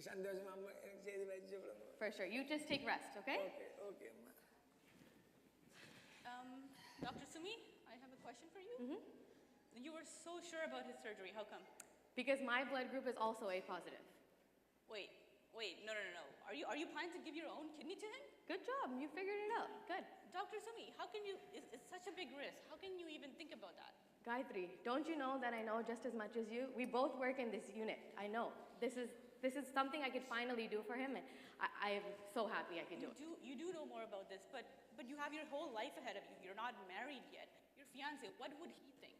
സന്തോഷം അമ്മ എനിക്ക് ചെയ്ത് പരിചയപ്പെടുന്നു. For sure. You just take rest, okay? Okay, okay, അമ്മ. Dr. Sumi, I have a question for you. You were so sure about his surgery. How come? Because my blood group is also A positive. Wait, no. Are you planning to give your own kidney to him? Good job. You figured it out. Good. Dr. Sumi, how can you, it's such a big risk. How can you even think about that? Gayatri, don't you know that I know just as much as you? We both work in this unit. I know. This is something I could finally do for him, and I'm so happy I could do it. You do know more about this, but you have your whole life ahead of you. You're not married yet. Your fiancé, what would he think?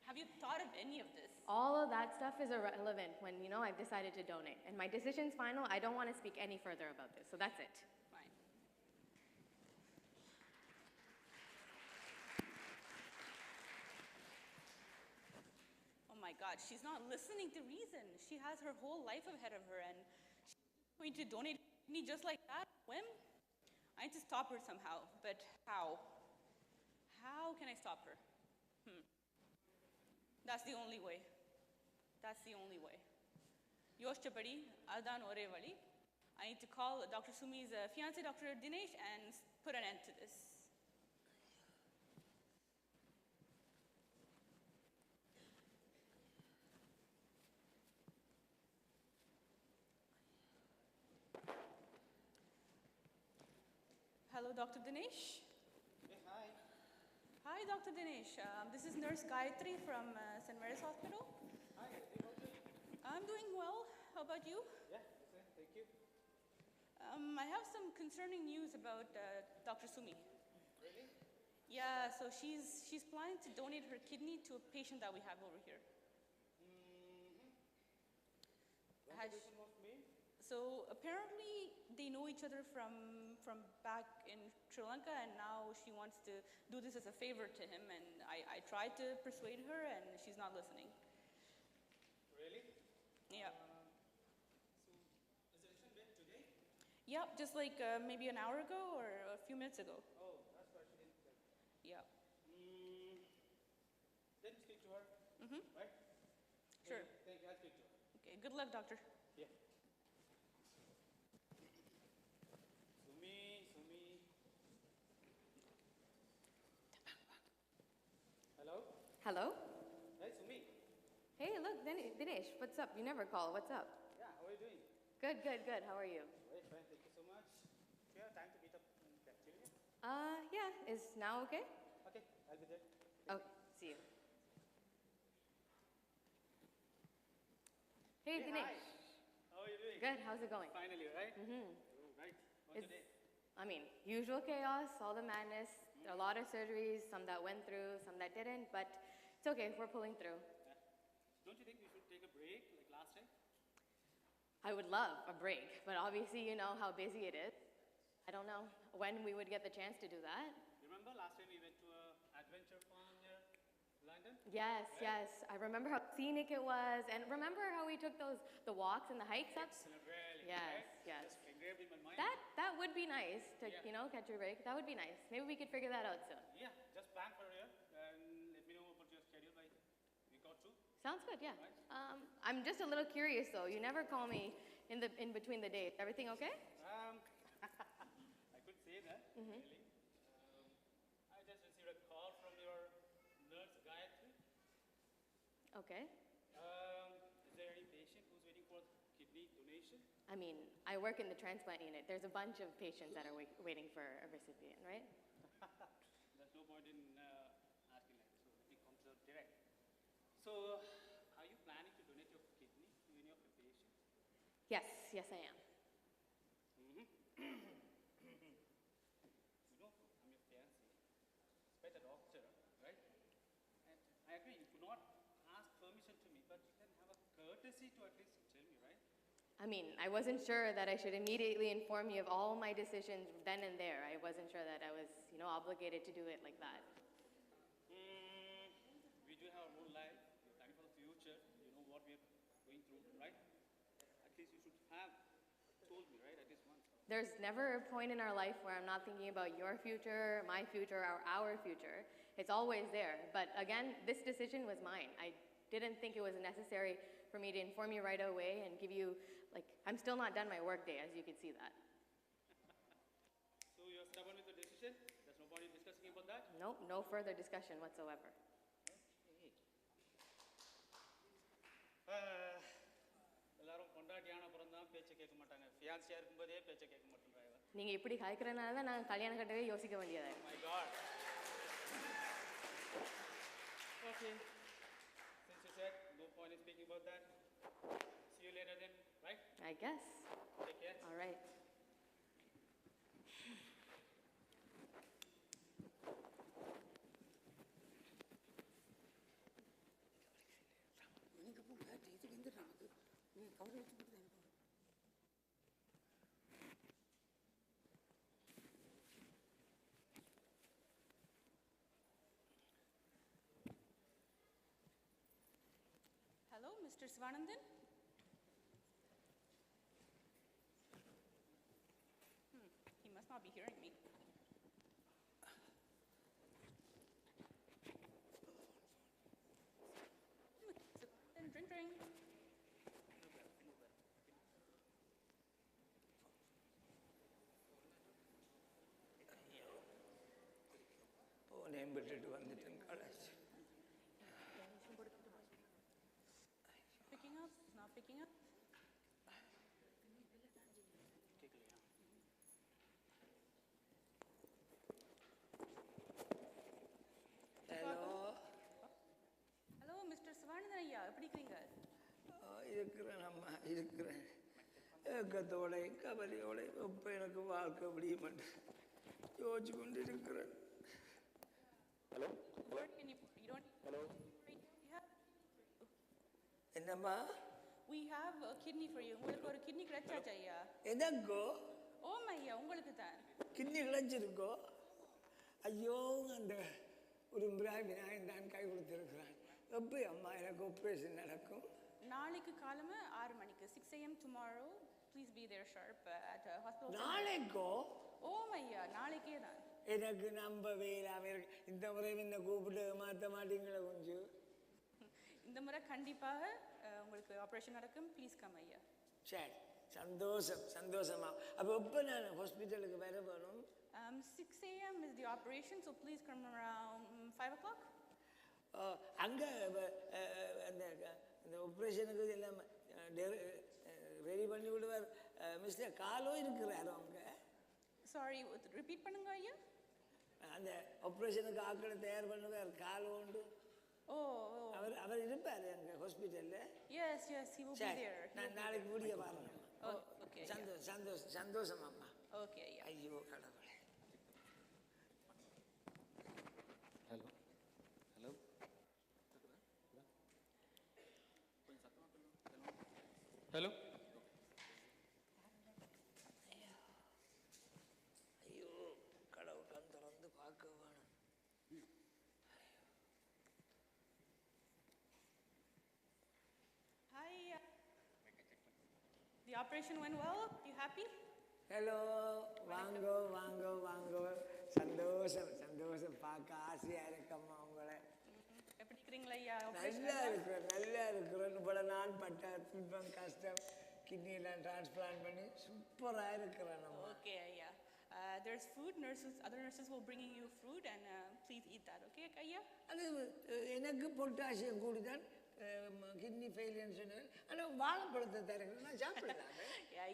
Have you thought of any of this? All of that stuff is irrelevant when, I've decided to donate. And my decision's final. I don't want to speak any further about this. So that's it. Fine. Oh my God, she's not listening to reason. She has her whole life ahead of her, and she's going to donate me just like that, whim? I need to stop her somehow, but how? How can I stop her? That's the only way. That's the only way. Yoshchabadi, Adan Orevali. I need to call Dr. Sumi's fiancé, Dr. Dinesh, and put an end to this. Hello, Dr. Dinesh. Hey, hi. Hi, Dr. Dinesh. This is Nurse Gayatri from St. Mary's Hospital. Hi, Gayatri, how are you? I'm doing well. How about you? Yeah, thank you. I have some concerning news about Dr. Sumi. Really? Yeah, so she's planning to donate her kidney to a patient that we have over here. When the patient was made? So apparently they know each other from back in Sri Lanka, and now she wants to do this as a favor to him, and I tried to persuade her, and she's not listening. Really? Yeah. So, is the decision made today? Yep, just like maybe an hour ago or a few minutes ago. Oh, that's why she didn't tell. Yeah. Then speak to her, right? Sure. Thank you, I'll speak to her. Okay, good luck, doctor. Yeah. Sumi. Hello? Hello? Hey, Sumi. Hey, look, Dinesh, what's up? You never call. What's up? Yeah, how are you doing? Good. How are you? Great, fine, thank you so much. Do you have time to meet up in the cafeteria? Yeah. Is now okay? Okay, I'll be there. Okay, see you. Hey, Hey, Dinesh. hi. How are you doing? Good, how's it going? Finally, right? Oh, right. What's It's, today? usual chaos, all the madness, a lot of surgeries, some that went through, some that didn't, but it's okay, we're pulling through. Don't you think we should take a break like last time? I would love a break, but obviously you know how busy it is. I don't know when we would get the chance to do that. Remember last time we went to an adventure farm near London? Yes. I remember how scenic it was, and remember how we took the walks and the hikes up? Excellent, really. Yes. Just engraved in my mind. That would be nice to, Yeah. Catch your break. That would be nice. Maybe we could figure that out soon. Yeah, just plan for a year and let me know about your schedule by week or two. Sounds good, yeah. Right. I'm just a little curious though. You never call me in between the days. Everything okay? I could say that, really. I just received a call from your nurse, Gayatri. Okay. Is there any patient who's waiting for kidney donation? I work in the transplant unit. There's a bunch of patients that are waiting for a recipient, right? There's no point in asking like this, so let me come to direct. So, are you planning to donate your kidney to any of your patients? Yes, I am. You know, I'm your fiancé. Despite a doctor, right? And I agree, you could not ask permission to me, but you can have a courtesy to at least tell me, right? I wasn't sure that I should immediately inform you of all my decisions then and there. I wasn't sure that I was, obligated to do it like that. We do have our own life. We're planning for the future. You know what we are going through, right? At least you should have told me, right? At least once. There's never a point in our life where I'm not thinking about your future, my future, or our future. It's always there. But again, this decision was mine. I didn't think it was necessary for me to inform you right away and give you Like, I'm still not done my work day, as you can see that. So you're stubborn with the decision? There's no point in discussing about that? Nope, no further discussion whatsoever. எல்லாரும் பொண்டாட்டியான அப்புறம் தான் பேச்சை கேட்க மாட்டாங்க. ஃபியான்சியா இருக்கும்போதே பேச்சை கேட்க மாட்டேங்கிறா இவ. நீங்க இப்படி கலைக்கிறனால தான் நான் கல்யாணம் கட்டவே யோசிக்க வேண்டியதா இருக்கு. My God. Okay. Since you said no point in speaking about that, see you later then, right? I guess. Take care. All right. எனக்கு இப்போ இதுக்கு எந்த நமக்கு நீ கவரை வச்சு போட்டு தான் Hello, Mr. Swanandan? He must not be hearing me. Ring, ring. போனேன் விட்டுட்டு வந்துட்டேன் college. Picking up? Not picking up? Hello Hello, Mr. Swanandan ஐயா, எப்படி இருக்கீங்க? இருக்கிறேன் அம்மா இருக்கிறேன். ஏக்கத்தோடையும் கவலையோடையும் இப்போ எனக்கு வாழ்க்கை முடிய மாட்டேன் யோசிச்சு கொண்டு இருக்கிறேன். Hello? Where can you don't Hello? என்னம்மா we have a kidney for you. உங்களுக்கு ஒரு கிட்னி கிடைச்சாச்சு ஐயா. எதற்கோ ஓம் ஐயா, உங்களுக்கு தான். கிண்ணி கிடச்சிருக்கோ? ஐயோ அந்த ஒரு விநாயகன் தான் கை கொடுத்துருக்குறான். எப்போ அம்மா எனக்கு ஆப்ரேஷன் நடக்கும்? நாளைக்கு காலமே 6 மணிக்கு 6 AM tomorrow. Please be there sharp at hospital. நாளைக்கோ? ஓம் ஐயா, நாளைக்கே தான். எனக்கு நம்பவே இல்லாமல் இருக்கு. இந்த முறை இந்த கூப்பிட்டு மாற்ற மாட்டீங்களா கொஞ்சம்? இந்த முறை கண்டிப்பாக உங்களுக்கு ஆபரேஷன் நடக்கும். ப்ளீஸ் கம் ஐயா. சரி, சந்தோஷம் சந்தோஷமா. அப்போ எப்போ நான் ஹாஸ்பிட்டலுக்கு வர வேணும்? 6 AM is the operation, so please come around 5 o'clock. அங்கே அந்த இந்த ஆப்ரேஷனுக்கு எல்லாம் ரெடி பண்ணி விடுவார் மிஸ்டர் காலோ இருக்கிறார் அவங்க. Sorry, repeat பண்ணுங்க ஐயா. அந்த ஆப்ரேஷனுக்கு ஆட்களை தயார் பண்ணுவார் காலோ உண்டு. அவர் இருப்பார் எங்க ஹாஸ்பிட்டல்ல. Yes, yes, he will be there. நான் நாளைக்கு வீடியோ பாருங்க. Okay. சந்தோஷம் அம்மா. Okay ஐயா. ஐயோ கடவுளே. Hello? Hello? Hello? ஐயோ கடவுள் கண் திறந்து பார்க்க வேணும். Hi. The operation went well. You happy? Hello வாங்கோ வாங்கோ வாங்கோ. சந்தோஷம் பார்க்க ஆசையா இருக்கம்மா உங்களை. எப்படி இருக்கிறீங்களா ஐயா? நல்லா இருக்கிறேன். பல நாள் பட்ட துன்பம் கஷ்டம் கிட்னியெல்லாம் டிரான்ஸ்பிளான்ட் பண்ணி சூப்பராக இருக்கிறேன் நம்ம. Okay ஐயா. There's food. Other nurses will bringing you food and please eat that. Okay ஐயா? அது எனக்கு பொட்டாசியம் கூடிதான் கிட்னி ஃபெயிலியர்னு சொன்னேன். ஆனால் வாழைப்பழத்தை தருங்க நான் சாப்பிடலாம்.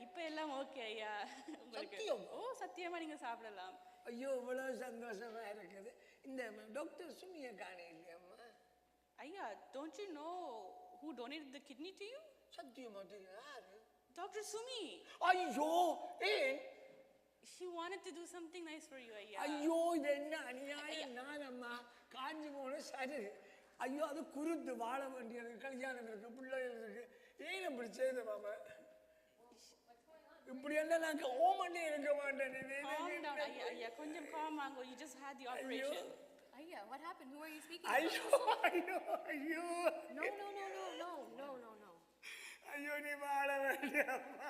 இப்போ எல்லாம் ஓகே ஐயா. சத்தியம்? சத்தியமா நீங்க சாப்பிடலாம். ஐயோ இவ்வளோ சந்தோஷமா இருக்குது. இந்த டாக்டர் சுமியை காண இல்லையம்மா? ஐயா, don't you know who donated the kidney to you? சத்தியமா தெரியும். யாரு? Dr. Sumi. ஐயோ ஏன்? She wanted to do something nice for you ஐயா. ஐயோ இது என்ன அநியாயம். நானம்மா காஞ்சி போன சரி. ஐயோ அது குருத்து வாழ வேண்டியது, கல்யாணம் இருக்கு, பிள்ளைகள் இருக்கு. ஏன் இப்படி செய்த மாமா? இப்படி என்ன நான் ஓமண்டே இருக்க மாட்டேன். Calm down ஐயா. கொஞ்சம் calm ஆகுங்க. You just had the operation. Ayya, what happened? Who are you speaking ஐயோ No. ஐயோ நீ வாழ வேண்டியம்மா.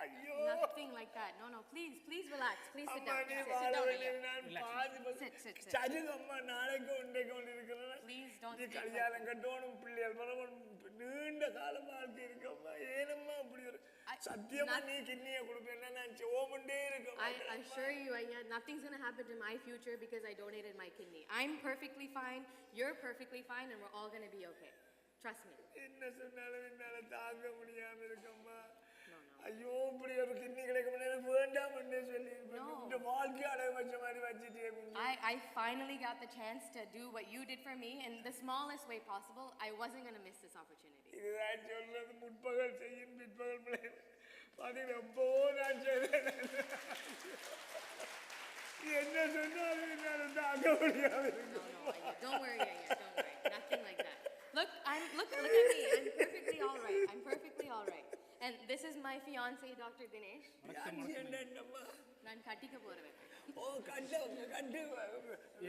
ஐயோ Nothing like that. No. Please relax. Please sit அம்மா down. நீ Sit வாழ down, வேண்டிய Ayya. நான் பாதி Sit. சரிதம்மா நாளைக்கு கொண்டு இருக்கிறேன். Please don't நீ speak like கல்யாணம் கட்டணும், பிள்ளைகள் பரவணும், நீண்ட காலம் வாழ்க்கை இருக்கம்மா. ஏனம்மா அப்படி ஒரு சத்தியமா நீ கிட்னியை கொடுப்பேன்னா நான் ஓமண்டே இருக்க I assure you, Aya, nothing's going to happen to my future because I donated my kidney. I'm perfectly fine, you're perfectly fine, and we're all going to be okay. Trust me. என்ன சொன்னாலும் என்னால தாங்க முடியாம இருக்கம்மா. No, no. ஐயோ இப்படி ஒரு kidney கிடைக்கும் எனக்கு வேண்டாம்னு சொல்லி இந்த வாழ்க்கை அடைய வச்ச மாதிரி வச்சுட்டே I finally got the chance to do what you did for me in the smallest way possible. I wasn't going to miss this opportunity. இதுதான் சொல்றது முற்பகல் செய்யும் பிற்பகல் பிள்ளை பாத்தீங்கன்னா எப்போ நான் செய்தேன் என்ன சொன்னாலும் என்னால தாங்க முடியாது. No, Aya, don't worry, Aya, don't worry. Nothing like that. Look at me. I'm perfectly all right. I'm perfectly all right. And this is my fiancé, Dr. Dinesh. என்னம்மா நான் கட்டிக்க போறேன். ஓ கட்டு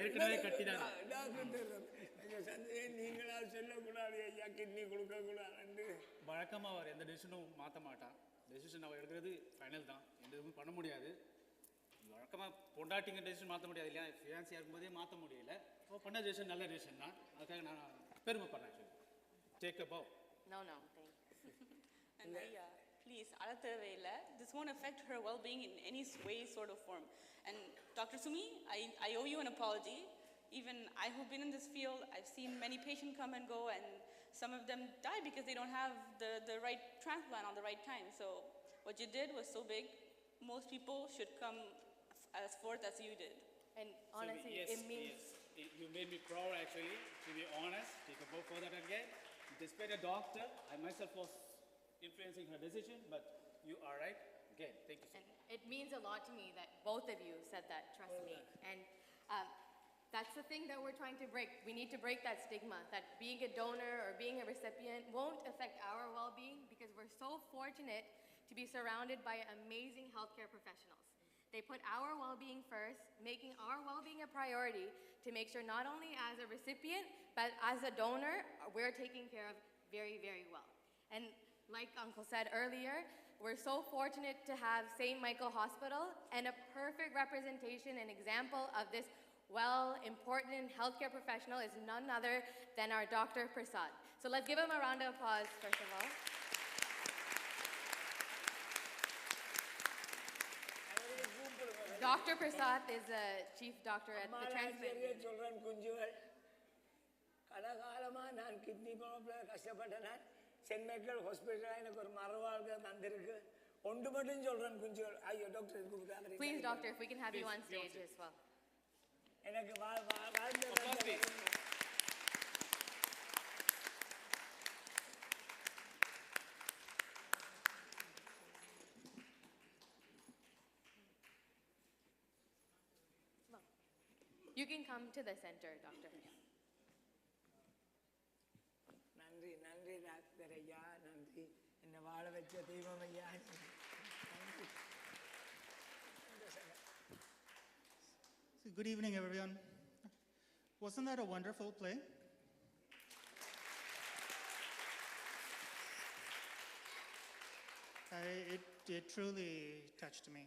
ஏற்கனவே கட்டிதான். நீங்களா சொல்லக்கூடாது ஐயா கிட்னி கொடுக்க கூடாது. வழக்கமாக அவர் எந்த டெசிஷனும் மாற்ற மாட்டான். டெசிஷன் அவர் எடுக்கிறது ஃபைனல் தான், எந்த எதுவும் பண்ண முடியாது. வழக்கமாக பொண்டாட்டிங்க டெசிஷன் மாற்ற முடியாது இல்லையா, ஃபியான்சியாக இருக்கும்போதே மாற்ற முடியல. ஓ பண்ண டெசிஷன் நல்ல டெசிஷன் தான், அதுக்காக நான் பெருமைப்படுறேன். Take a bow. No, thanks. And please, this won't affect her well-being in any way, sort of form. And Dr. Sumi, I owe you an apology. Even I who've been in this field, I've seen many patients come and go, and some of them die because they don't have the right transplant on the right time. So what you did was so big. Most people should come as forth as you did. And honestly, yes, it means... Yes. You made me proud, actually, to be honest. Take a vote for that again. Despite a doctor, I myself was influencing her decision, but you are right. Again, thank you so much. And it means a lot to me that both of you said that, trust me. And that's the thing that we're trying to break. We need to break that stigma that being a donor or being a recipient won't affect our well-being, because we're so fortunate to be surrounded by amazing healthcare professionals. They put our well-being first, making our well-being a priority to make sure not only as a recipient, but as a donor, we're taken care of very, very well. And like Uncle said earlier, we're so fortunate to have St. Michael Hospital, and a perfect representation and example of this important healthcare professional is none other than our Dr. Prasad. So let's give him a round of applause, first of all. Dr. Prasad is a chief doctor at the transplant. சொல்றேன் குஞ்சுகள் கலகாலமா நான் kidney problem கஷ்டப்பட்டேன். Send Michael hospital எனக்கு ஒரு மறுவாழ்வு தந்திருக்கு. ஒன்று மட்டும் சொல்றேன் குஞ்சுகள். ஐயோ டாக்டர் கூப்பிட்டாங்க. Please, doctor, if we can have you on stage as well. எனக்கு You can come to the center, doctor. நன்றி நன்றி டாக்டர் ஐயா, நன்றி. என்னை வாழ வச்ச தெய்வம் ஐயா. Good evening, everyone. Wasn't that a wonderful play? It truly touched me.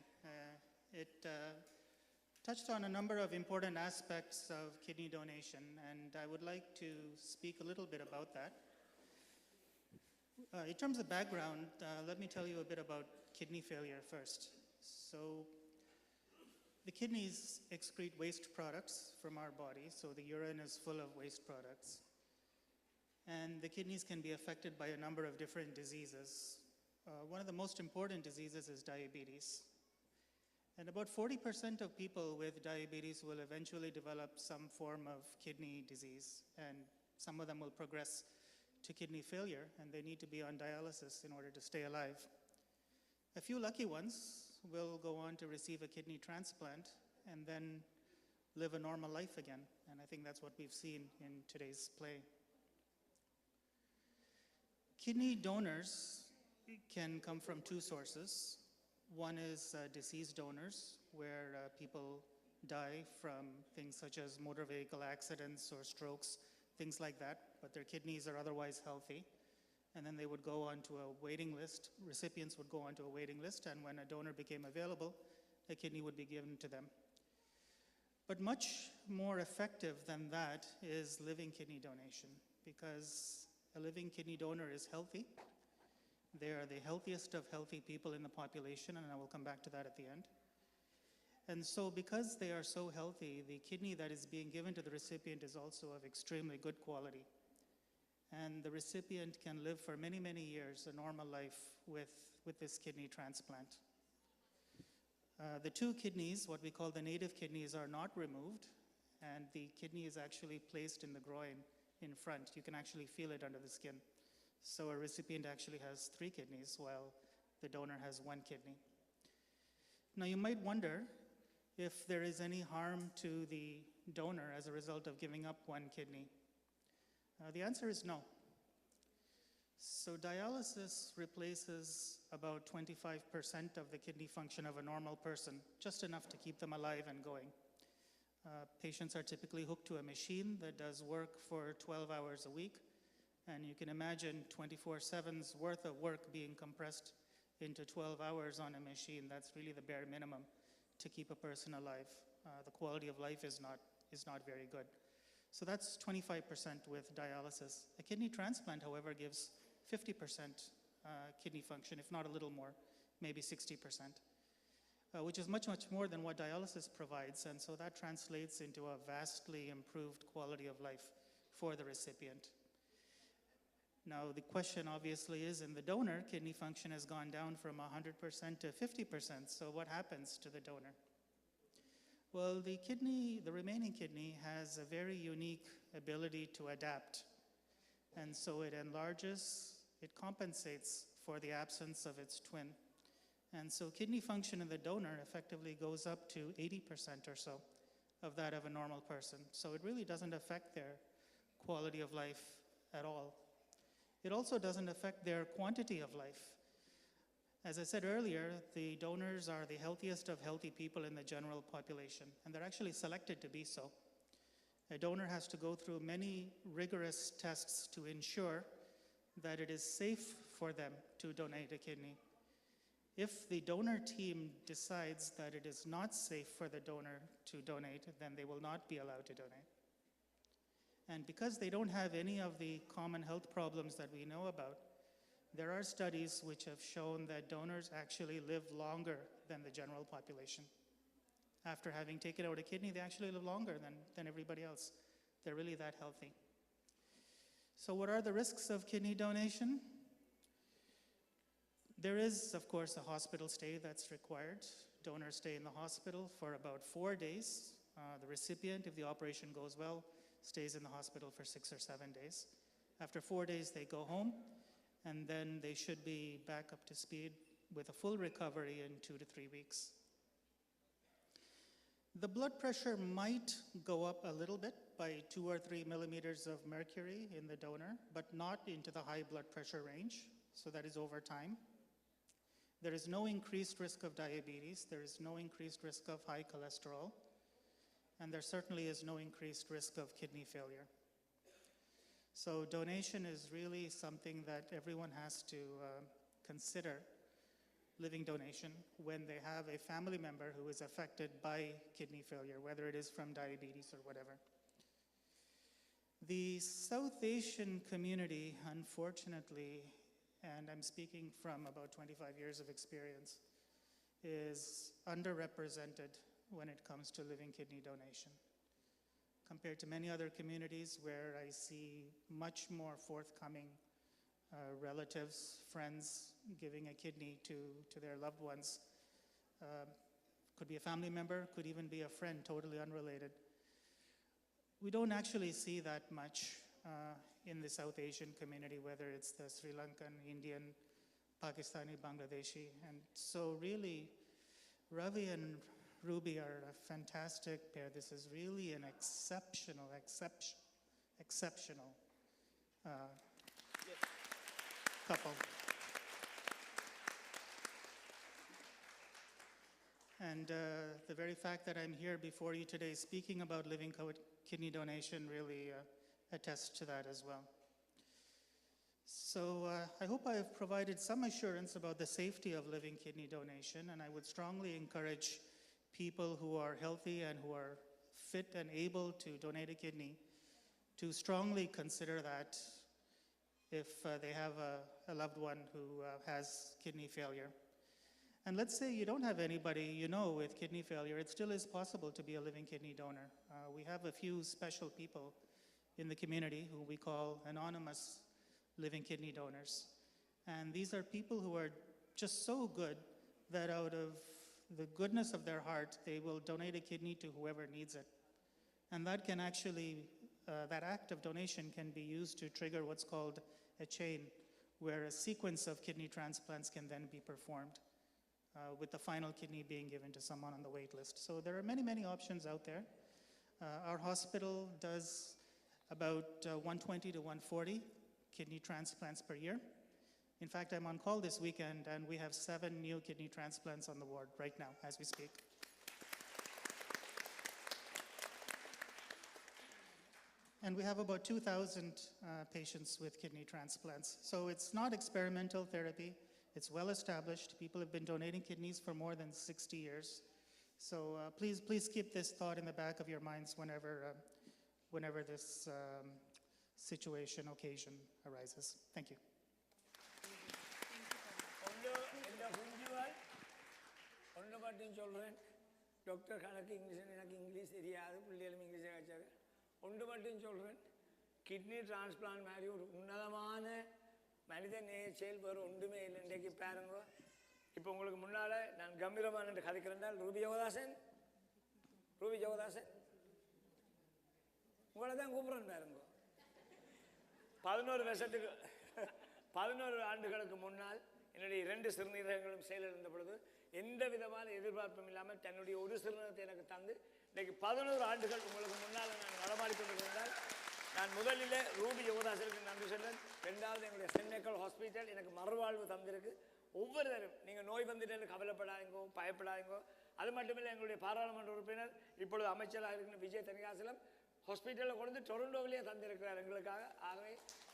It touched on a number of important aspects of kidney donation, and I would like to speak a little bit about that. In terms of background, let me tell you a bit about kidney failure first. So, the kidneys excrete waste products from our body, so the urine is full of waste products. And the kidneys can be affected by a number of different diseases. One of the most important diseases is diabetes. And about 40% of people with diabetes will eventually develop some form of kidney disease, and some of them will progress to kidney failure, and they need to be on dialysis in order to stay alive. A few lucky ones will go on to receive a kidney transplant and then live a normal life again, and I think that's what we've seen in today's play. Kidney donors can come from two sources. One is deceased donors, where people die from things such as motor vehicle accidents or strokes, things like that, but their kidneys are otherwise healthy. And then they would go onto a waiting list. Recipients would go onto a waiting list, and when a donor became available, a kidney would be given to them. But much more effective than that is living kidney donation, because a living kidney donor is healthy, They are the healthiest of healthy people in the population, and I will come back to that at the end. And so because they are so healthy, the kidney that is being given to the recipient is also of extremely good quality. And the recipient can live for many, many years, a normal life with this kidney transplant. The two kidneys, what we call the native kidneys, are not removed, and the kidney is actually placed in the groin in front. You can actually feel it under the skin. So a recipient actually has 3 kidneys, while the donor has 1 kidney. Now you might wonder if there is any harm to the donor as a result of giving up 1 kidney. The answer is no. So dialysis replaces about 25% of the kidney function of a normal person, just enough to keep them alive and going. Patients are typically hooked to a machine that does work for 12 hours a week, and you can imagine 24/7's worth of work being compressed into 12 hours on a machine. That's really the bare minimum to keep a person alive. The quality of life is not very good. So that's 25% with dialysis. A kidney transplant, however, gives 50% kidney function, if not a little more, maybe 60%, which is much, much more than what dialysis provides. And so that translates into a vastly improved quality of life for the recipient. Now, the question obviously is, in the donor, kidney function has gone down from 100% to 50%. So what happens to the donor? Well, the remaining kidney has a very unique ability to adapt. And so it enlarges, it compensates for the absence of its twin. And so kidney function in the donor effectively goes up to 80% or so of that of a normal person. So it really doesn't affect their quality of life at all. It also doesn't affect their quantity of life. As I said earlier, the donors are the healthiest of healthy people in the general population, and they're actually selected to be so. A donor has to go through many rigorous tests to ensure that it is safe for them to donate a kidney. If the donor team decides that it is not safe for the donor to donate, then they will not be allowed to donate. And because they don't have any of the common health problems that we know about, there are studies which have shown that donors actually live longer than the general population. After having taken out a kidney, they actually live longer than everybody else. They're really that healthy. So what are the risks of kidney donation? There is, of course, a hospital stay that's required. Donors stay in the hospital for about 4 days. The recipient, if the operation goes well, stays in the hospital for 6 or 7 days. After 4 days, they go home, and then they should be back up to speed with a full recovery in 2 to 3 weeks. The blood pressure might go up a little bit by 2 or 3 millimeters of mercury in the donor, but not into the high blood pressure range, so that is over time. There is no increased risk of diabetes, there is no increased risk of high cholesterol, and there certainly is no increased risk of kidney failure. So donation is really something that everyone has to consider, living donation, when they have a family member who is affected by kidney failure, whether it is from diabetes or whatever. The South Asian community, unfortunately, and I'm speaking from about 25 years of experience, is underrepresented when it comes to living kidney donation, compared to many other communities where I see much more forthcoming relatives, friends giving a kidney to their loved ones. Could be a family member, could even be a friend, totally unrelated. We don't actually see that much in the South Asian community, whether it's the Sri Lankan, Indian, Pakistani, Bangladeshi. And so really, Ravi and Ruby are a fantastic pair. This is really an exceptional couple. And the very fact that I'm here before you today speaking about living kidney donation really attests to that as well. So I hope I have provided some assurance about the safety of living kidney donation, and I would strongly encourage people who are healthy and who are fit and able to donate a kidney to strongly consider that if they have a loved one who has kidney failure. And let's say you don't have anybody you know with kidney failure, it still is possible to be a living kidney donor. We have a few special people in the community who we call anonymous living kidney donors. And these are people who are just so good that out of the goodness of their heart, they will donate a kidney to whoever needs it. And that can actually, that act of donation can be used to trigger what's called a chain, where a sequence of kidney transplants can then be performed, with the final kidney being given to someone on the wait list. So there are many, many options out there. Our hospital does about 120 to 140 kidney transplants per year. In fact, I'm on call this weekend, and we have 7 new kidney transplants on the ward right now as we speak. And we have about 2,000 patients with kidney transplants. So it's not experimental therapy. It's well established. People have been donating kidneys for more than 60 years. So please keep this thought in the back of your minds whenever this occasion arises. Thank you. ஒன்று மட்டும் சொல்கிறேன், doctor கணக்கு English, எனக்கு English தெரியாது, பிள்ளைகளும் இங்கிலீஷை கற்றாரு. ஒன்று மட்டும் சொல்கிறேன், கிட்னி டிரான்ஸ்பிளான்ட் மாதிரி ஒரு உன்னதமான மனித நேய செயல் வேறு ஒன்றுமே இல்லை. இன்றைக்கு பாருங்க, இப்போ உங்களுக்கு முன்னால் நான் கம்பீரமான கதைக்கிறேன். ரூபி ஜெகதாசன் உங்களை தான் கூப்பிட்றேன் பாருங்க. 11 ஆண்டுகளுக்கு முன்னால் என்னுடைய 2 சிறுநீரகங்களும் செயலிழந்த பொழுது எந்த விதமான எதிர்பார்ப்பும் இல்லாமல் தன்னுடைய ஒரு சிறுநீரகத்தை எனக்கு தந்து இன்றைக்கு 11 ஆண்டுகள் உங்களுக்கு முன்னால் நான் நடமாடிக்கொண்டிருந்தால், நான் முதலில் ரூபி யோகதாசருக்கு நன்றி சொல்றேன். 2வது எங்களுடைய சென்னைக்கல் ஹாஸ்பிட்டல் எனக்கு மறுவாழ்வு தந்திருக்கு. ஒவ்வொருத்தரும் நீங்கள் நோய் வந்துட்டு கவலைப்படாதீங்கோ, பயப்படாதீங்கோ. அது மட்டுமில்லை, எங்களுடைய பாராளுமன்ற உறுப்பினர் இப்பொழுது அமைச்சராக இருக்கிற விஜய் தனிகாசலம் ஹாஸ்பிட்டலில் கொண்டு டொரண்டோவிலேயே தந்திருக்கிறார் எங்களுக்காக. ஆகவே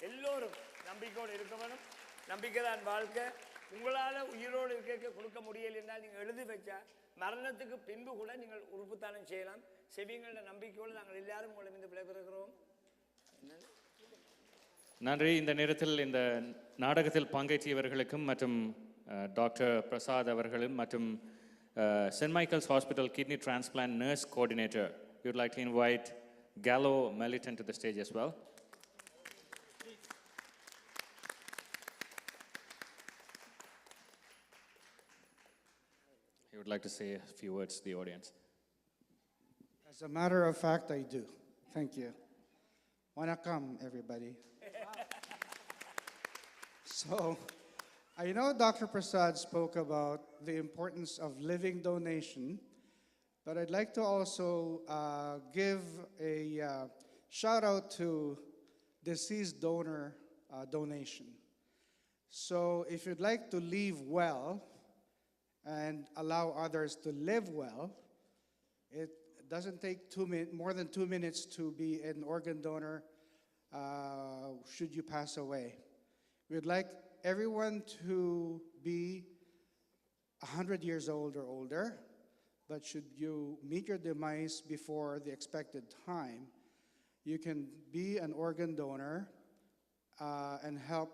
எல்லோரும் நம்பிக்கையோடு இருக்க வேணும். நம்பிக்கை தான் வாழ்க்கை. உங்களால் உயிரோடு இருக்க கொடுக்க முடியலை என்றால் நீங்கள் எழுதி வச்சா மரணத்துக்கு பின்பு கூட நீங்கள் உறுப்புத்தானம் செய்யலாம். செவிங்கள நம்பிக்கையோடு நாங்கள் எல்லாரும் உங்களை மீது விளைவிருக்கிறோம். நன்றி. இந்த நேரத்தில் இந்த நாடகத்தில் பங்கேற்றியவர்களுக்கும் மற்றும் டாக்டர் பிரசாத் அவர்களும் மற்றும் send Michael's hospital kidney transplant nurse coordinator, we would like to invite Gallo Melliton to the stage as well. He would like to say a few words to the audience. As a matter of fact, I do. Thank you. Wanakam, everybody. So, I know Dr. Prasad spoke about the importance of living donation, but I'd like to also give a shout out to deceased donor donation. So, if you'd like to leave well and allow others to live well, it doesn't take more than 2 minutes to be an organ donor should you pass away. We'd like everyone to be 100 years old or older, but should you meet your demise before the expected time, you can be an organ donor and help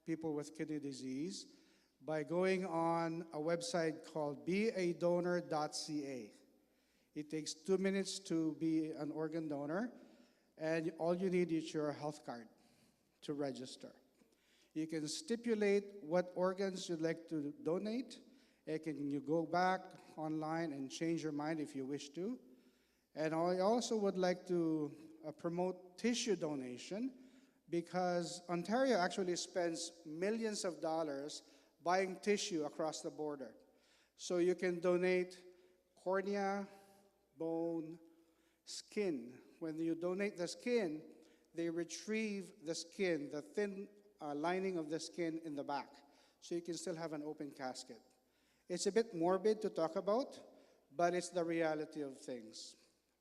people with kidney disease by going on a website called beadonor.ca. It takes 2 minutes to be an organ donor, and all you need is your health card to register. You can stipulate what organs you'd like to donate. You go back online and change your mind if you wish to. And I also would like to promote tissue donation, because Ontario actually spends millions of dollars buying tissue across the border. So you can donate cornea, bone, skin. When you donate the skin, they retrieve the skin, the thin lining of the skin in the back, so you can still have an open casket. It's a bit morbid to talk about, but it's the reality of things.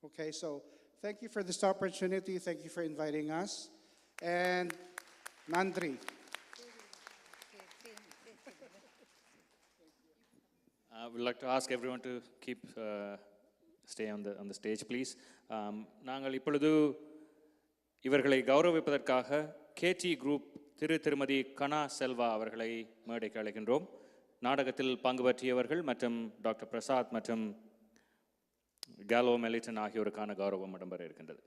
Okay, so thank you for this opportunity. Thank you for inviting us. And Nandri. We'd like to ask everyone to stay on the stage, please. நாங்கள் இப்பொழுது இவர்களை கௌரவிப்பதற்காக KT Group திருமதி கனா செல்வா அவர்களை மேடைக்கு அழைக்கின்றோம். நாடகத்தில் பங்கு பற்றியவர்கள் மற்றும் டாக்டர் பிரசாத் மற்றும் கேலோ மெலிட்டன் ஆகியோருக்கான கௌரவம் இடம்பெற இருக்கின்றது.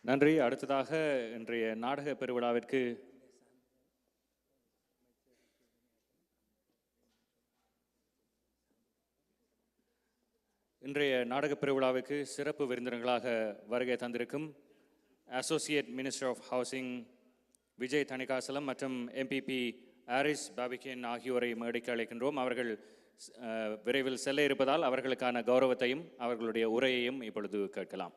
நன்றி. அடுத்ததாக இன்றைய நாடக பெருவிழாவிற்கு சிறப்பு விருந்தினர்களாக வருகை தந்திருக்கும் associate minister of housing Vijay Thanigachalam மற்றும் எம்பிபி ஆரிஸ் பாபிகேன் ஆகியோரை மேடைக்கு அழைக்கின்றோம். அவர்கள் விரைவில் செல்ல இருப்பதால் அவர்களுக்கான கௌரவத்தையும் அவர்களுடைய உரையையும் இப்பொழுது கேட்கலாம்.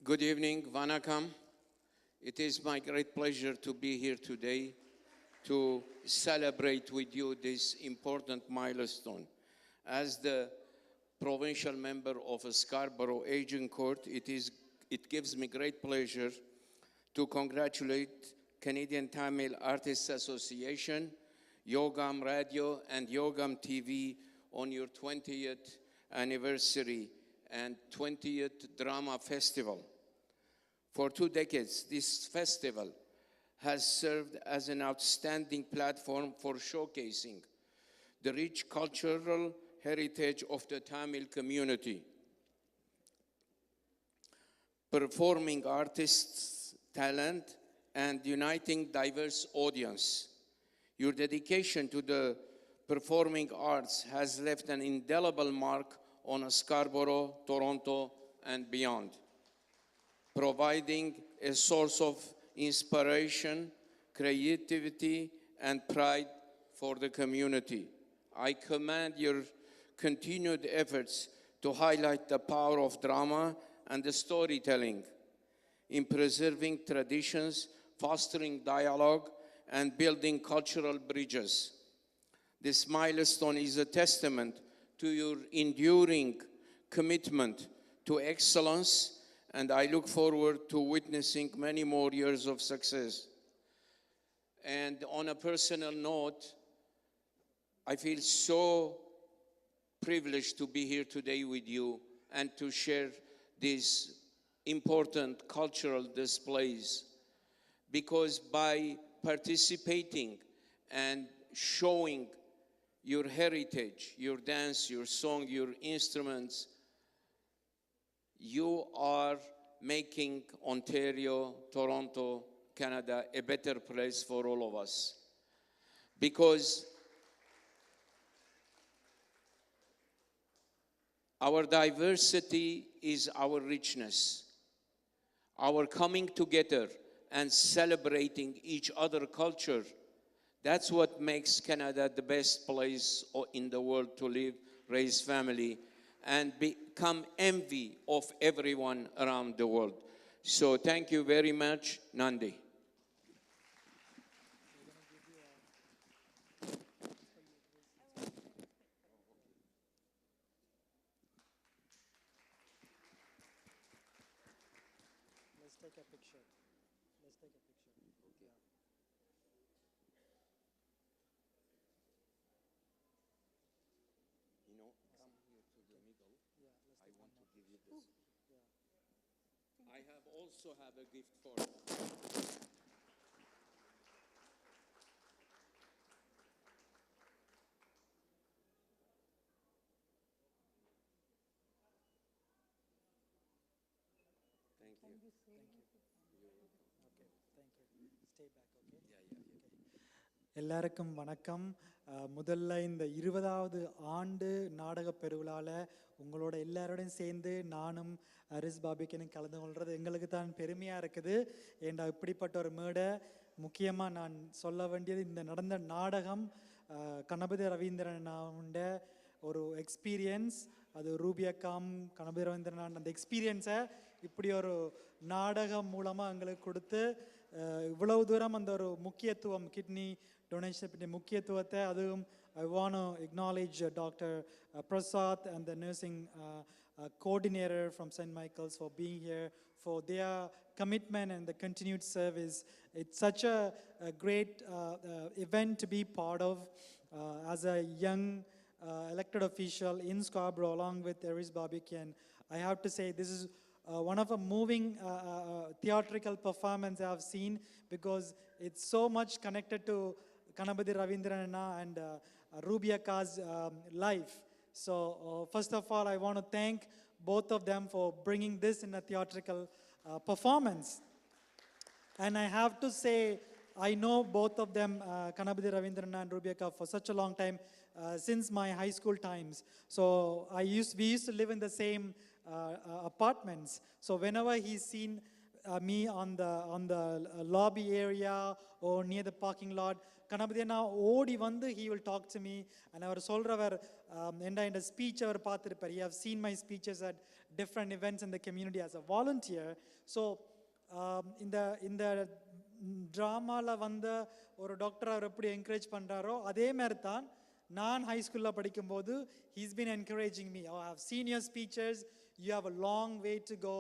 Good evening, Vanakkam. It is my great pleasure to be here today to celebrate with you this important milestone. As the provincial member of Scarborough Aging Court, it gives me great pleasure to congratulate Canadian Tamil Artists Association, Yogam Radio and Yogam TV on your 20th anniversary and 20th Drama Festival. For 2 decades, this festival has served as an outstanding platform for showcasing the rich cultural heritage of the Tamil community, performing artists' talent, and uniting diverse audience. Your dedication to the performing arts has left an indelible mark on Scarborough, Toronto, and beyond, providing a source of inspiration, creativity, and pride for the community. I commend your continued efforts to highlight the power of drama and the storytelling in preserving traditions, fostering dialogue, and building cultural bridges. This milestone is a testament to your enduring commitment to excellence, and I look forward to witnessing many more years of success. And on a personal note, I feel so privileged to be here today with you and to share these important cultural displays, because by participating and showing your heritage, your dance, your song, your instruments, you are making Ontario, Toronto, Canada a better place for all of us. Because our diversity is our richness. Our coming together and celebrating each other culture, that's what makes Canada the best place in the world to live, raise family, and become envy of everyone around the world. So thank you very much, Nandi. Let's take a picture. Let's take a picture. Okay. You know, come here to the middle. Yeah, let's I take want one to more. give you this. Yeah. I have also have a gift for you. Thank you. எல்லாருக்கும் வணக்கம். முதல்ல இந்த 20வது ஆண்டு நாடக பெருவிழாவில் உங்களோட எல்லாரோடையும் சேர்ந்து நானும் அரிஸ் பாபிக்கனும் கலந்து கொள்வது எங்களுக்கு தான் பெருமையாக இருக்குது. ஏண்டா இப்படிப்பட்ட ஒரு மேடை முக்கியமாக நான் சொல்ல வேண்டியது, இந்த நடந்த நாடகம் கணபதி ரவீந்திரனாவுண்ட ஒரு எக்ஸ்பீரியன்ஸ். அது ரூபியக்காம் கணபதி ரவீந்திரனான் அந்த எக்ஸ்பீரியன்ஸை இப்படி ஒரு நாடகம் மூலமாக எங்களுக்கு கொடுத்து இவ்வளவு தூரம் அந்த ஒரு முக்கியத்துவம் கிட்னி டொனேஷன் பற்றிய முக்கியத்துவத்தை, அதுவும் I want to acknowledge Dr. Prasad and the nursing coordinator from St. Michael's for being here, for their commitment and the continued service. It's such a great event to be part of as a young elected official in Scarborough along with Aris Babikian. I have to say this is one of a moving theatrical performance I have seen, because it's so much connected to Kanabadi Ravindranana and Rubiaka's life. So first of all, I want to thank both of them for bringing this in a theatrical performance. And I have to say, I know both of them, Kanabadi Ravindranana and Rubiaka, for such a long time, since my high school times. So we used to live in the same apartments. So whenever he's seen me on the lobby area or near the parking lot, Kanabadiyana odi vandu he will talk to me, and அவர் சொல்றவர் இந்த speech our பார்த்திருப்பார். He have seen my speeches at different events in the community as a volunteer. So இந்த ட்ராமாவில் வந்த ஒரு doctor அவர் எப்படி encourage பண்ணுறாரோ அதே மாதிரி தான் நான் ஹை ஸ்கூலில் படிக்கும்போது he's been encouraging me. I have seen your speeches, you have a long way to go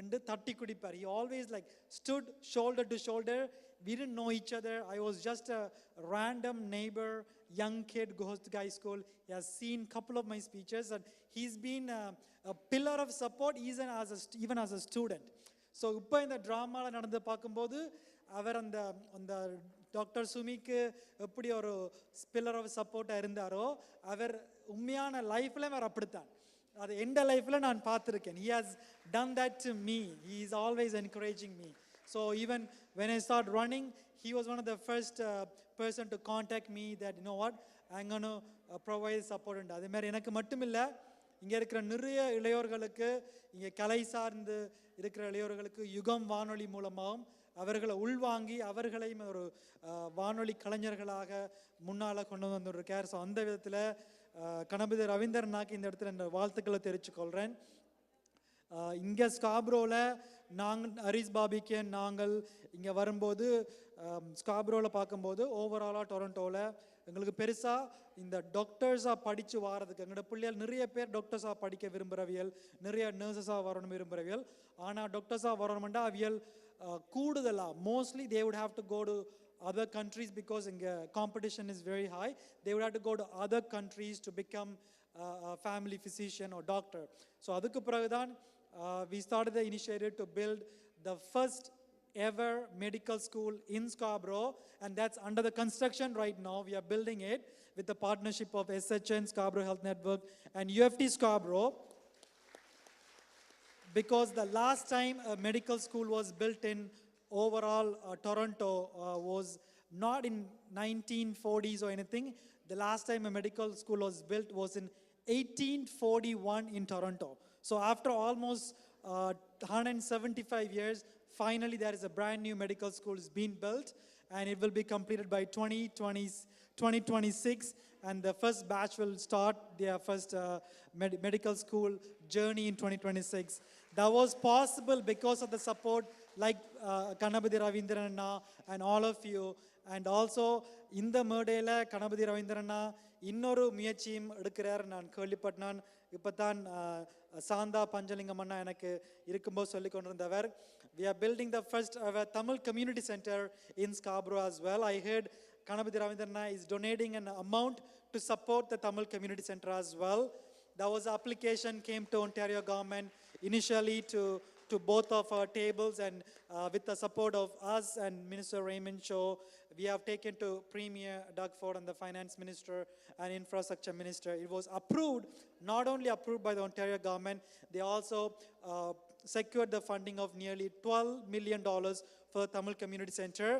என்று தட்டி குடிப்பார். He always like stood shoulder to shoulder. We didn't know each other. I was just a random neighbor, young kid, goes to high school. He has seen a couple of my speeches, and he's been a pillar of support even as a student. So இப்போ இந்த ட்ராமாவில் நடந்து பார்க்கும்போது அவர் அந்த doctor சுமிக்கு எப்படி ஒரு pillar of சப்போர்ட்டாக இருந்தாரோ, அவர் உண்மையான லைஃப்பில் அவர் அப்படித்தான். அது எந்த லைஃப்பில் நான் பார்த்துருக்கேன். He has done that to me. He is always encouraging me. So even when I started running, he was one of the first person to contact me that, you know what, I'm going to provide support. And அதே மாதிரி எனக்கு மட்டும் இல்லை, இங்கே இருக்கிற நிறைய இளையோர்களுக்கு, இங்கே கலை சார்ந்து இருக்கிற இளையோர்களுக்கு யுகம் வானொலி மூலமாகவும் அவர்களை உள்வாங்கி அவர்களையும் ஒரு வானொலி கலைஞர்களாக முன்னால் கொண்டு வந்துருக்கார். ஸோ அந்த விதத்தில் கணபதி ரவீந்திரனாக்கு இந்த இடத்துல இந்த வாழ்த்துக்களை தெரிவித்துக்கொள்கிறேன். இங்கே ஸ்காப்ரோவில் அரிஸ் பாபிக்கன் நாங்கள் இங்கே வரும்போது ஸ்காப்ரோவில் பார்க்கும்போது ஓவராலாக டொரண்டோவில் எங்களுக்கு பெருசாக இந்த டாக்டர்ஸாக படித்து வாரதுக்கு எங்களோட பிள்ளைகள் நிறைய பேர் டாக்டர்ஸாக படிக்க விரும்புகிறவியல், நிறைய நர்சஸாக வரணும் விரும்புகிறவியல். ஆனால் டாக்டர்ஸாக வரணுமெண்டா அவியல் கூடுதலாக mostly they would have to go to other countries because competition is very high. They would have to go to other countries to become a family physician or doctor. So adukku piragudan we started the initiative to build the first ever medical school in Scarborough, and that's under the construction right now. We are building it with the partnership of SHN, Scarborough Health Network, and UFT Scarborough. Because the last time a medical school was built in overall Toronto was not in 1940s or anything. The last time a medical school was built was in 1841 in Toronto. So after almost 175 years, finally there is a brand new medical school is being built, and it will be completed by 2026, and the first batch will start their first medical school journey in 2026. That was possible because of the support like Kanabadi Ravindranana and all of you. And also in the மேடையில் கணபதி ரவீந்திரனா இன்னொரு முயற்சியும் எடுக்கிறார். நான் கேள்விப்பட்டான். இப்போ தான் சாந்தா பஞ்சலிங்கம் அண்ணா எனக்கு இருக்கும்போது சொல்லி கொண்டிருந்தவர். We are building the first Tamil community center in Scarborough as well. I heard Kanabadi Ravindranana is donating an amount to support the Tamil community center as well. There was an application came to Ontario government initially to to both of our tables, and with the support of us and Minister Raymond Shaw, we have taken to Premier Doug Ford and the Finance Minister and Infrastructure Minister. It was approved, not only approved by the Ontario government, they also secured the funding of nearly $12 million for Tamil Community Center,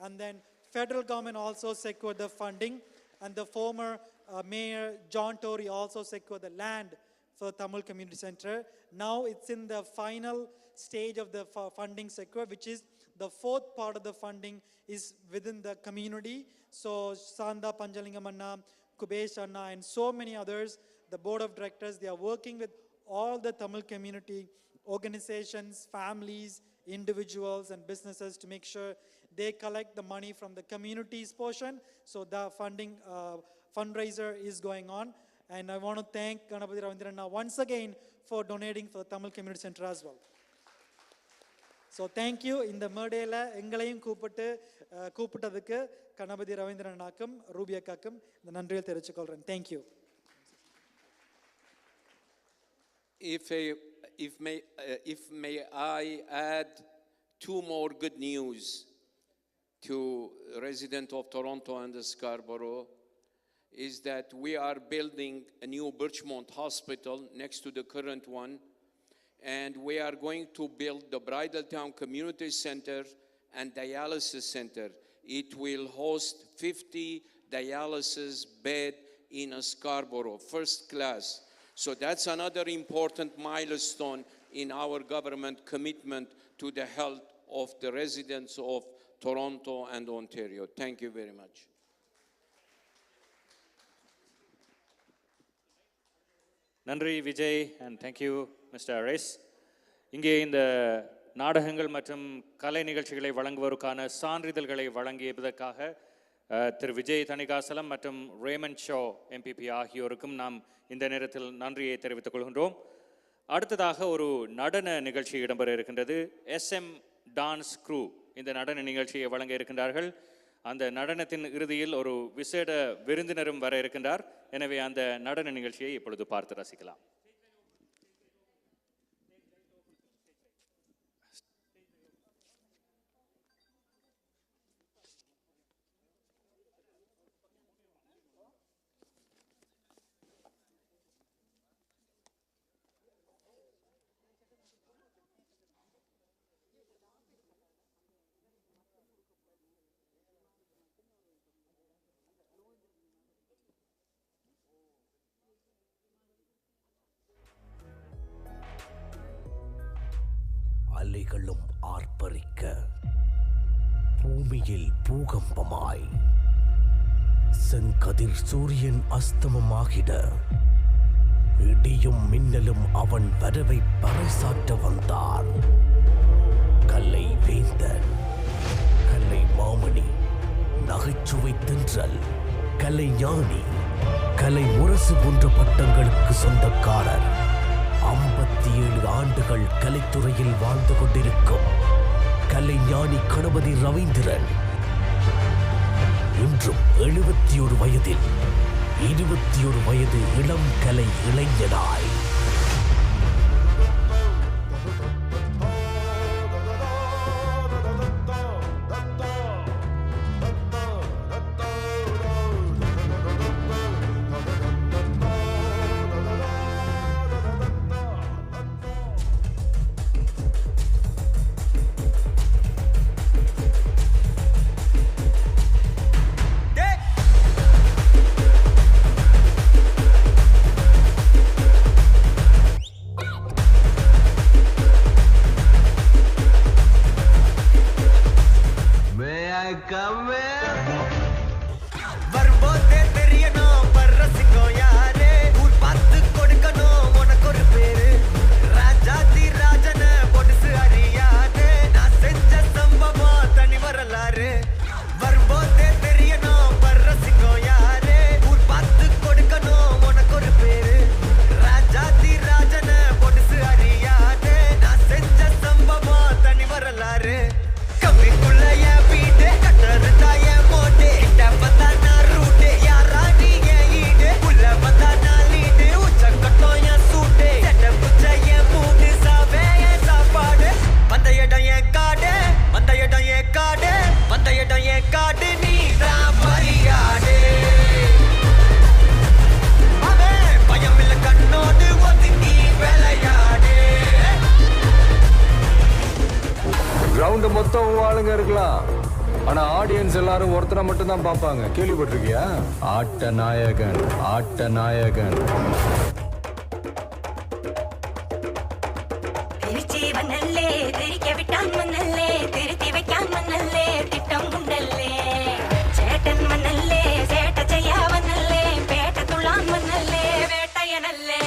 and then federal government also secured the funding, and the former Mayor John Tory also secured the land for Tamil Community Center. Now it's in the final stage of the funding secure, which is the fourth part of the funding is within the community. So Sanda Panjalingam Anna, Kubesh Anna, and so many others, the board of directors, they are working with all the Tamil community organizations, families, individuals, and businesses to make sure they collect the money from the community's portion. So the funding fundraiser is going on. And I want to thank Ganapati Ravindranna once again for donating for the Tamil Community Center as well. So thank you. In the மேடையில் எங்களையும் கூப்பிட்டதுக்கு கணபதி ரவீந்திரனாக்கும் ரூபியக்காக்கும் இந்த நன்றியை தெரிவித்துக்கொள்கிறேன். Thank you. If may I add two more good news to residents of Toronto and Scarborough, is that we are building a new Birchmont Hospital next to the current one, and we are going to build the Bridaltown Community Center and Dialysis Center. It will host 50 dialysis beds in Scarborough, first class. So that's another important milestone in our government commitment to the health of the residents of Toronto and Ontario. Thank you very much. நன்றி Vijay, and thank you Mr. Aris. இங்கே இந்த நாடகங்கள் மற்றும் கலை நிகழ்ச்சிகளை வழங்குவோருக்கான சான்றிதழ்களை வழங்கியதற்காக திரு விஜய் தணிகாசலம் மற்றும் Raymond show MPP ஆகியோருக்கும் நாம் இந்த நேரத்தில் நன்றியை தெரிவித்துக் கொள்கின்றோம். அடுத்ததாக ஒரு நடன நிகழ்ச்சி இடம்பெற இருக்கின்றது. SM டான்ஸ் க்ரூ இந்த நடன நிகழ்ச்சியை வழங்க இருக்கின்றார்கள். அந்த நடனத்தின் இறுதியில் ஒரு விசேட விருந்தினரும் வர இருக்கின்றார். எனவே அந்த நடன நிகழ்ச்சியை இப்பொழுது பார்த்து ரசிக்கலாம். அலைகளும் ஆர்ப்பரிக்க, பூமியில் பூகம்பமாய், செங்கதிர் சூரியன் அஸ்தமமாகிட, இடியும் மின்னலும் அவன் வரவை பறைசாற்ற வந்தார். கலை வேந்தன், கலை மாமணி, நகைச்சுவை தென்றல், கலை ஞானி, கலை முரசு போன்ற பட்டங்களுக்கு சொந்தக்காரர். 57 ஆண்டுகள் கலைத்துறையில் வாழ்ந்து கொண்டிருக்கும் கலைஞானி கணபதி ரவீந்திரன் இன்றும் 71 வயதில் 21 வயது இளம் கலை இளைஞனாய் எல்லாரும் ஒருத்தரை மட்டும் தான் பார்ப்பாங்க. கேள்விப்பட்டிருக்கியா? ஆட்ட நாயகன், ஆட்ட நாயகன். திருச்சி வந்தல்லே, திரிக்க விட்டான் மன்னல்லே, திருத்தி வைக்கான் மன்னல்லே, திட்டம் உண்டல்லே. சேட்டன் மன்னல்லே, சேட்ட செய்யா வந்தல்லே, பேட்ட துளான் மன்னல்லே, வேட்டையனல்லே.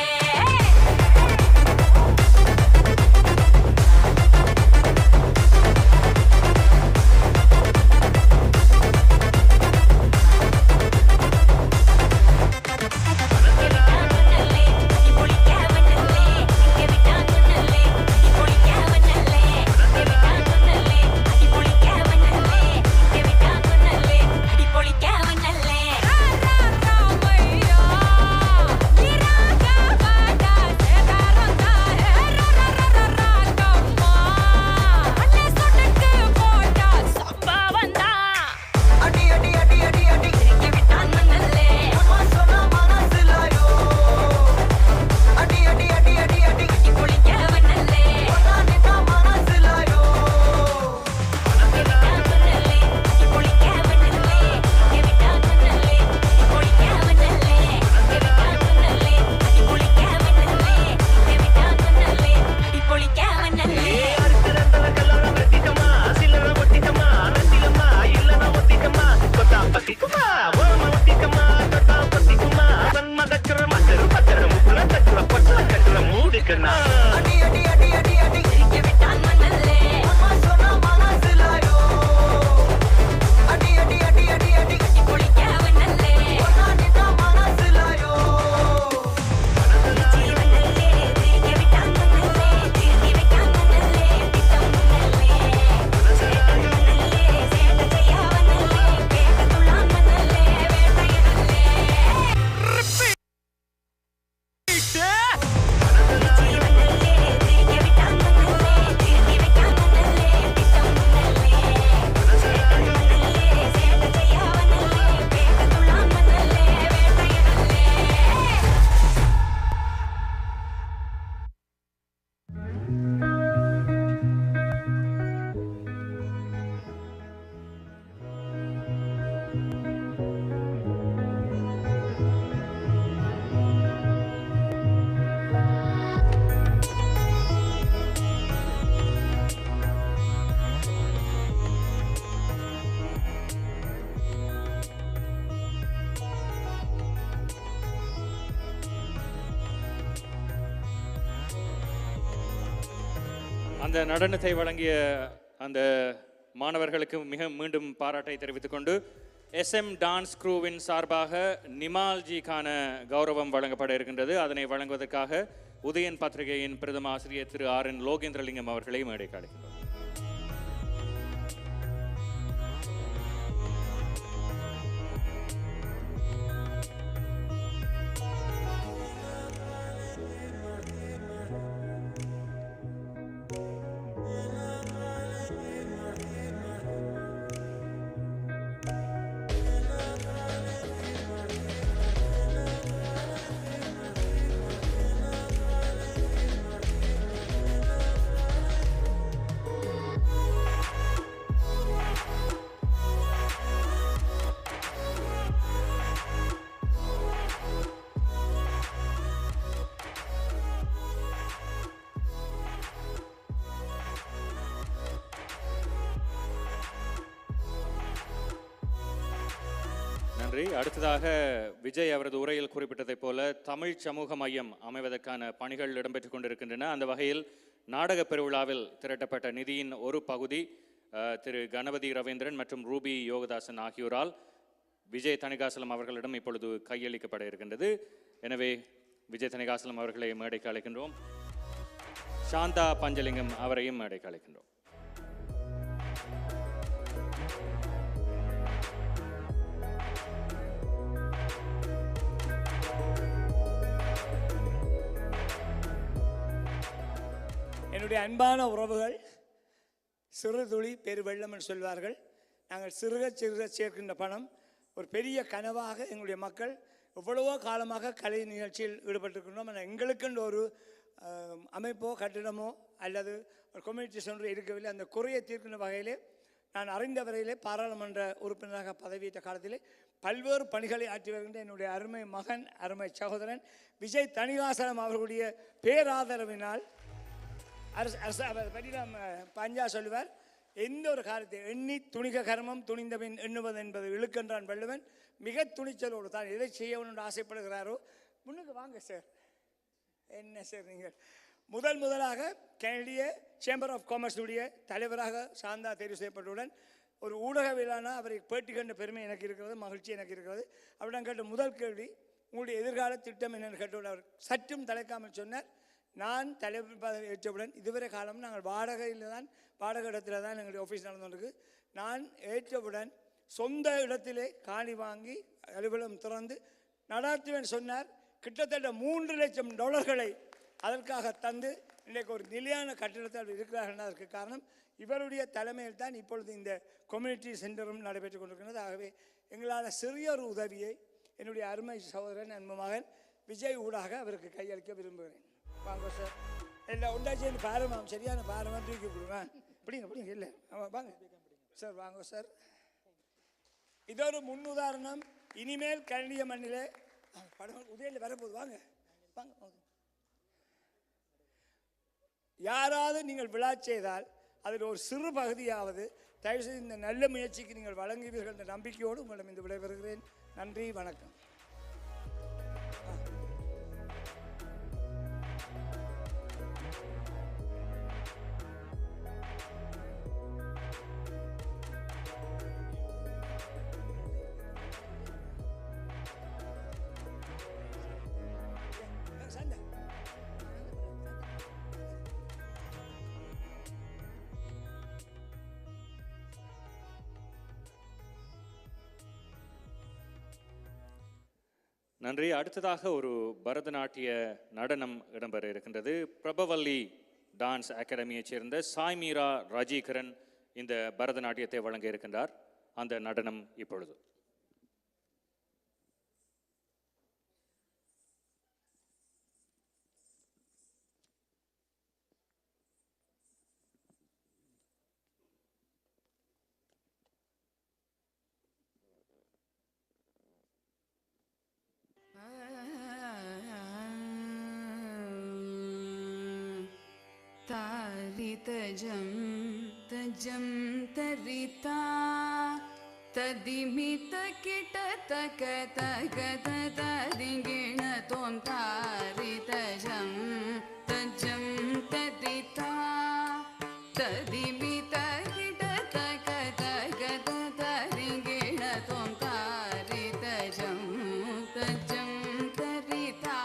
அந்த நடனத்தை வழங்கிய அந்த மாணவர்களுக்கு மீண்டும் பாராட்டை தெரிவித்துக் கொண்டு SM டான்ஸ் குரூவின் சார்பாக நிமால்ஜிக்கான கௌரவம் வழங்கப்பட இருக்கின்றது. அதனை வழங்குவதற்காக உதயன் பத்திரிகையின் பிரதம ஆசிரியர் திரு RN லோகேந்திரலிங்கம் அவர்களை மேடைக்கு அழைக்கின்றோம். அடுத்ததாக விஜய் அவரது உரையில் குறிப்பிட்டதைப் போல தமிழ் சமூக மையம் அமைவதற்கான பணிகள் இடம்பெற்றுக் கொண்டிருக்கின்றன. அந்த வகையில் நாடக பெருவிழாவில் திரட்டப்பட்ட நிதியின் ஒரு பகுதி திரு கணபதி ரவீந்திரன் மற்றும் ரூபி யோகதாசன் ஆகியோரால் விஜய் தணிகாசலம் அவர்களிடம் இப்பொழுது கையளிக்கப்பட இருக்கின்றது. எனவே விஜய் தணிகாசலம் அவர்களை மேடைக்கு அழைக்கின்றோம். சாந்தா பஞ்சலிங்கம் அவரையும் மேடைக்கு அழைக்கின்றோம். என்னுடைய அன்பான உறவுகள், சிறு துளி பெரு வெள்ளம் என்று சொல்வார்கள். நாங்கள் சிறுக சிறுக சேர்க்கின்ற பணம் ஒரு பெரிய கனவாக எங்களுடைய மக்கள் எவ்வளவோ காலமாக கலை நிகழ்ச்சியில் ஈடுபட்டிருக்கின்றோம். ஆனால் எங்களுக்கென்று ஒரு அமைப்போ கட்டிடமோ அல்லது ஒரு கம்யூனிட்டி சென்டர் இருக்கவில்லை. அந்த குறையை தீர்க்கின்ற வகையிலே நான் அறிந்த வரையிலே பாராளுமன்ற உறுப்பினராக பதவியேற்ற காலத்திலே பல்வேறு பணிகளை ஆற்றி வருகின்ற என்னுடைய அருமை மகன் அருமை சகோதரன் விஜய் தணிகாசலம் அவர்களுடைய பேராதரவினால் அரசு பஞ்சா சொல்லுவார், எந்த ஒரு காரியத்தை எண்ணி துணிக கர்மம் துணிந்தபின் எண்ணுவது என்பது இழுக்கின்றான் வள்ளுவன். மிக துணிச்சலோடு தான் எதை செய்யணும் என்று ஆசைப்படுகிறாரோ. முன்னுக்கு வாங்க சார். என்ன சார் நீங்கள் முதலாக கனடிய சேம்பர் ஆஃப் காமர்ஸுடைய தலைவராக சாந்தா தேர்வு செய்யப்பட்டவுடன் ஒரு ஊடகவியலான அவரை பேட்டி கண்ட பெருமை எனக்கு இருக்கிறது, மகிழ்ச்சி எனக்கு இருக்கிறது. அவரிடம் கேட்ட முதல் கேள்வி, உங்களுடைய எதிர்கால திட்டம் என்னென்னு கேட்டவுடன் அவர் சற்றும் தலைக்காமல் சொன்னார், நான் தலைவர் பதவி ஏற்றவுடன் இதுவரை காலம் நாங்கள் வாடகை இடத்துல தான் எங்களுடைய ஆஃபீஸ் நடந்து கொண்டிருக்கு. நான் ஏற்றவுடன் சொந்த இடத்திலே காணி வாங்கி அலுவலகம் திறந்து நடாத்துவேன் சொன்னார். கிட்டத்தட்ட $3 லட்சம் அதற்காக தந்து இன்றைக்கு ஒரு நிலையான கட்டிடத்தில் இருக்கிறார்கள். அதற்கு காரணம் இவருடைய தலைமையில் தான் இப்பொழுது இந்த கம்யூனிட்டி சென்டரும் நடைபெற்றுக் கொண்டிருக்கிறது. ஆகவே எங்களால் சிறிய ஒரு உதவியை என்னுடைய அருமை சகோதரன் அன்பு மகன் விஜய் ஊடாக அவருக்கு கையளிக்க விரும்புகிறேன். வாங்க சார், எல்லாம் உண்டா சேர்ந்து பாரமாம், சரியான பாரமாக தூக்கி கொடுங்க. பிடிங்க இல்லை வாங்க சார், வாங்க சார். இதொரு முன்னுதாரணம். இனிமேல் கனடிய மண்ணிலே படம் உதவியில் வரப்போகுது. வாங்க வாங்க. யாராவது நீங்கள் விழா செய்தால் அதில் ஒரு சிறு பகுதியாவது தயவுசெய்து இந்த நல்ல முயற்சிக்கு நீங்கள் வழங்குவீர்கள் என்ற நம்பிக்கையோடு உங்களிடம் இந்த விடைபெறுகிறேன். நன்றி, வணக்கம். நன்றி. அடுத்ததாக ஒரு பரதநாட்டிய நடனம் இடம்பெற இருக்கின்றது. பிரபவல்லி டான்ஸ் அகாடமியைச் சேர்ந்த சாய்மீரா ராஜீகரன் இந்த பரதநாட்டியத்தை வழங்க இருக்கின்றார். அந்த நடனம் இப்பொழுது. तारितजं तजं तरिता तदिमितकिटतकतगतदिगिण त्वं तारितजं तजं तरिता तदिमितकिटतकतगतदिगिण त्वं तारितजं तजं तरिता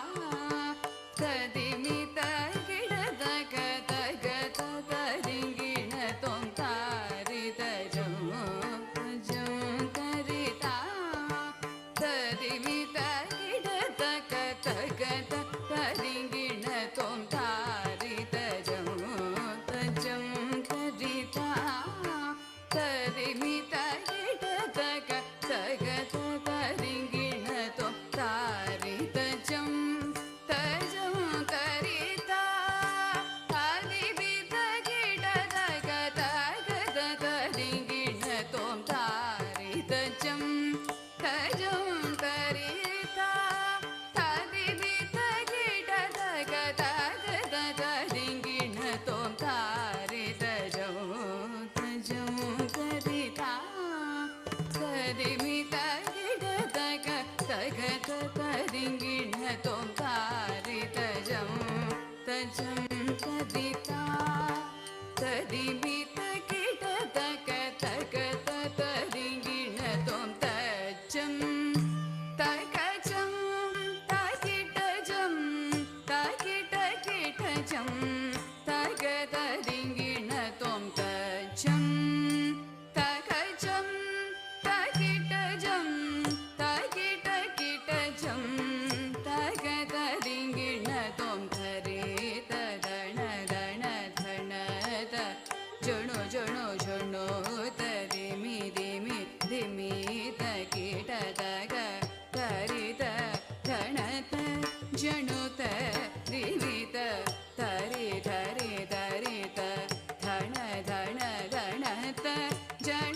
जन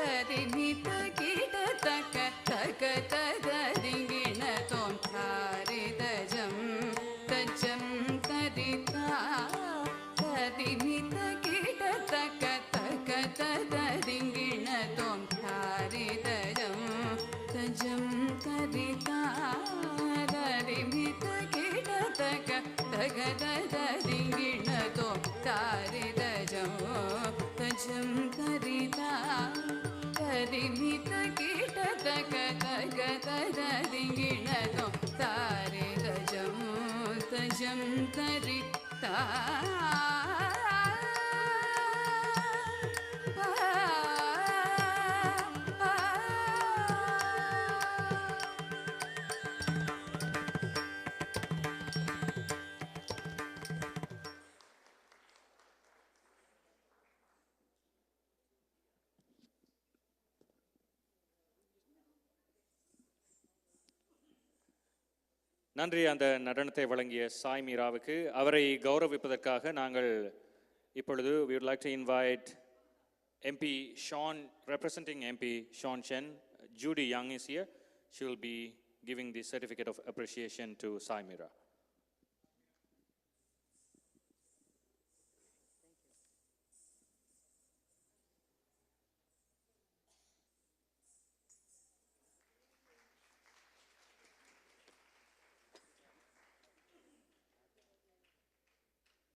ததிமித கிட தக தக ததிங்கிண தோம் தாரிதஜம் தஜம் தரிதா ததிமித கிட தக தக ததிங்கிண தோம் தாரிதஜம் தஜம் தரிதா ததிமித கிட தக தக ததிங்கிண தோம் தாரிதஜம் தஜம் தரிதா தரிமித கிட தக தக ததிங்கிண தோம் தாரிதஜம் தஜம் தரிதா நன்றி. அந்த நடனத்தை வழங்கிய சாய் மீராவுக்கு. அவரை கௌரவிப்பதற்காக நாங்கள் இப்பொழுது we would like to invite MP Sean, representing MP Sean Chen. Judy Young is here. She will be giving the certificate of appreciation to Sai Mira.